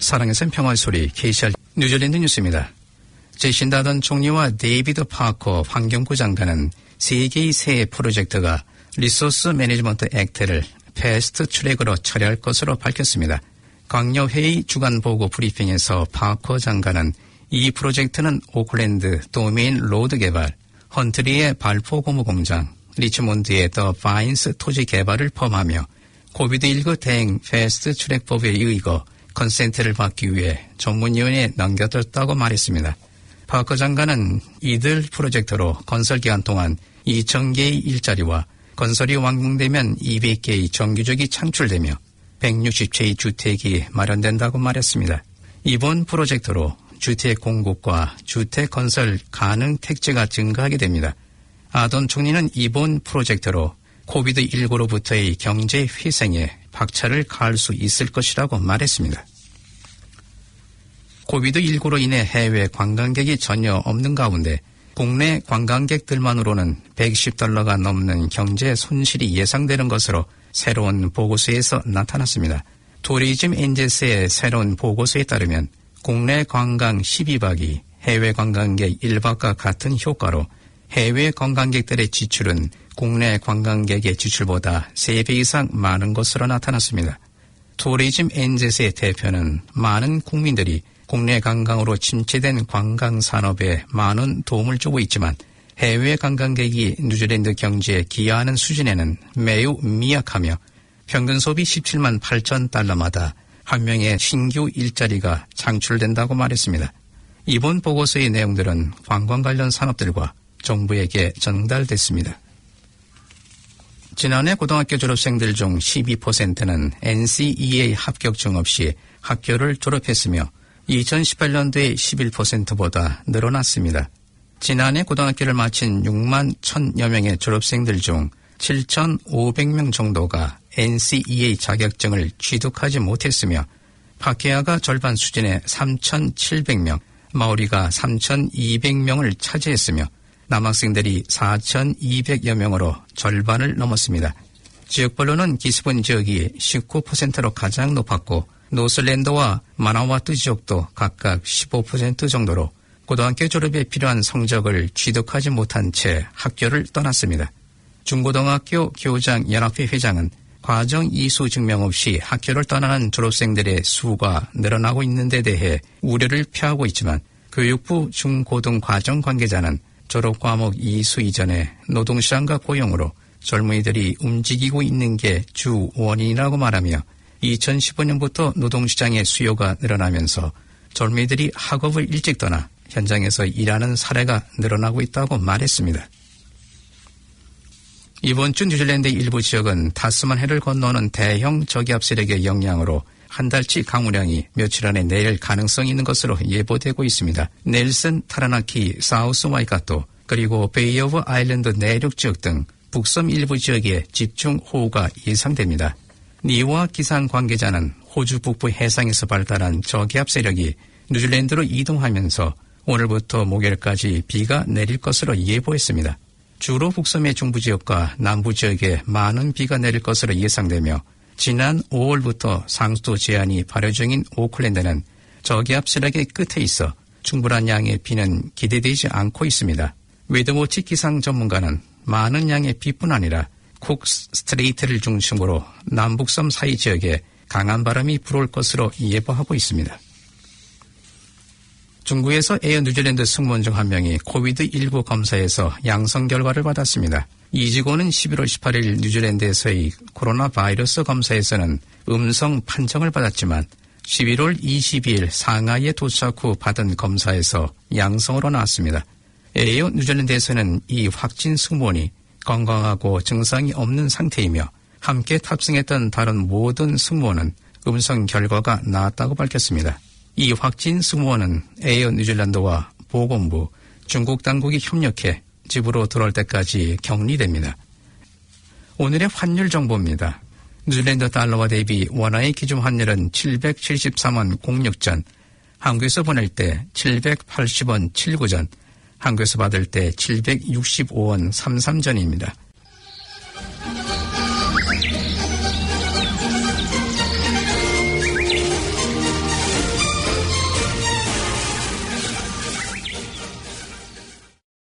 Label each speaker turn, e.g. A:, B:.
A: 사랑의 평화의 소리 KCR 뉴질랜드 뉴스입니다. 제신다 아던 총리와 데이비드 파커 환경부 장관은 세 개의 새 프로젝트가 리소스 매니지먼트 액트를 패스트 트랙으로 처리할 것으로 밝혔습니다. 광여회의 주간 보고 브리핑에서 파커 장관은 이 프로젝트는 오클랜드 도메인 로드 개발, 헌트리의 발포 고무 공장, 리치몬드의 더 파인스 토지 개발을 포함하며 코비드19 대응 패스트 트랙 법에 의거 컨센트를 받기 위해 전문위원회에 넘겨뒀다고 말했습니다. 파커 장관은 이들 프로젝트로 건설기간 동안 2,000개의 일자리와 건설이 완공되면 200개의 정규직이 창출되며 160채의 주택이 마련된다고 말했습니다. 이번 프로젝트로 주택 공급과 주택 건설 가능 택지가 증가하게 됩니다. 아돈 총리는 이번 프로젝트로 코비드19로부터의 경제 회생에 박차를 가할 수 있을 것이라고 말했습니다. 코비드19로 인해 해외 관광객이 전혀 없는 가운데 국내 관광객들만으로는 $110가 넘는 경제 손실이 예상되는 것으로 새로운 보고서에서 나타났습니다. 투리즘 엔젤스의 새로운 보고서에 따르면 국내 관광 12박이 해외 관광객 1박과 같은 효과로 해외 관광객들의 지출은 국내 관광객의 지출보다 3배 이상 많은 것으로 나타났습니다. 투리즘 엔젤스의 대표는 많은 국민들이 국내 관광으로 침체된 관광 산업에 많은 도움을 주고 있지만 해외 관광객이 뉴질랜드 경제에 기여하는 수준에는 매우 미약하며 평균 소비 $17만 8천 한 명의 신규 일자리가 창출된다고 말했습니다. 이번 보고서의 내용들은 관광 관련 산업들과 정부에게 전달됐습니다. 지난해 고등학교 졸업생들 중 12%는 NCEA 합격증 없이 학교를 졸업했으며 2018년도에 11%보다 늘어났습니다. 지난해 고등학교를 마친 6만 1,000여 명의 졸업생들 중 7,500명 정도가 NCEA 자격증을 취득하지 못했으며 파케아가 절반 수준의 3,700명, 마오리가 3,200명을 차지했으며 남학생들이 4,200여 명으로 절반을 넘었습니다. 지역별로는 기스본 지역이 19%로 가장 높았고 노슬랜드와 마나와투 지역도 각각 15% 정도로 고등학교 졸업에 필요한 성적을 취득하지 못한 채 학교를 떠났습니다. 중고등학교 교장 연합회 회장은 과정 이수 증명 없이 학교를 떠나는 졸업생들의 수가 늘어나고 있는 데 대해 우려를 표하고 있지만 교육부 중고등 과정 관계자는 졸업 과목 이수 이전에 노동시장과 고용으로 젊은이들이 움직이고 있는 게 주 원인이라고 말하며 2015년부터 노동시장의 수요가 늘어나면서 젊은이들이 학업을 일찍 떠나 현장에서 일하는 사례가 늘어나고 있다고 말했습니다. 이번 주 뉴질랜드의 일부 지역은 타스만해를 건너는 대형 저기압 세력의 영향으로 한 달치 강우량이 며칠 안에 내릴 가능성이 있는 것으로 예보되고 있습니다. 넬슨, 타라나키, 사우스 와이카토 그리고 베이 오브 아일랜드 내륙 지역 등 북섬 일부 지역에 집중호우가 예상됩니다. 니와 기상 관계자는 호주 북부 해상에서 발달한 저기압 세력이 뉴질랜드로 이동하면서 오늘부터 목요일까지 비가 내릴 것으로 예보했습니다. 주로 북섬의 중부 지역과 남부 지역에 많은 비가 내릴 것으로 예상되며 지난 5월부터 상수도 제한이 발효 중인 오클랜드는 저기압 세력의 끝에 있어 충분한 양의 비는 기대되지 않고 있습니다. 웨더워치 기상 전문가는 많은 양의 비뿐 아니라 쿡 스트레이트를 중심으로 남북섬 사이 지역에 강한 바람이 불어올 것으로 예보하고 있습니다. 중국에서 에어 뉴질랜드 승무원 중 한 명이 코비드19 검사에서 양성 결과를 받았습니다. 이 직원은 11월 18일 뉴질랜드에서의 코로나 바이러스 검사에서는 음성 판정을 받았지만 11월 22일 상하이에 도착 후 받은 검사에서 양성으로 나왔습니다. 에어 뉴질랜드에서는 이 확진 승무원이 건강하고 증상이 없는 상태이며 함께 탑승했던 다른 모든 승무원은 음성 결과가 나왔다고 밝혔습니다. 이 확진 승무원은 에어 뉴질랜드와 보건부, 중국 당국이 협력해 집으로 돌아올 때까지 격리됩니다. 오늘의 환율 정보입니다. 뉴질랜드 달러와 대비 원화의 기준 환율은 773원 06전, 한국에서 보낼 때 780원 79전, 한국에서 받을 때 765원 33전입니다.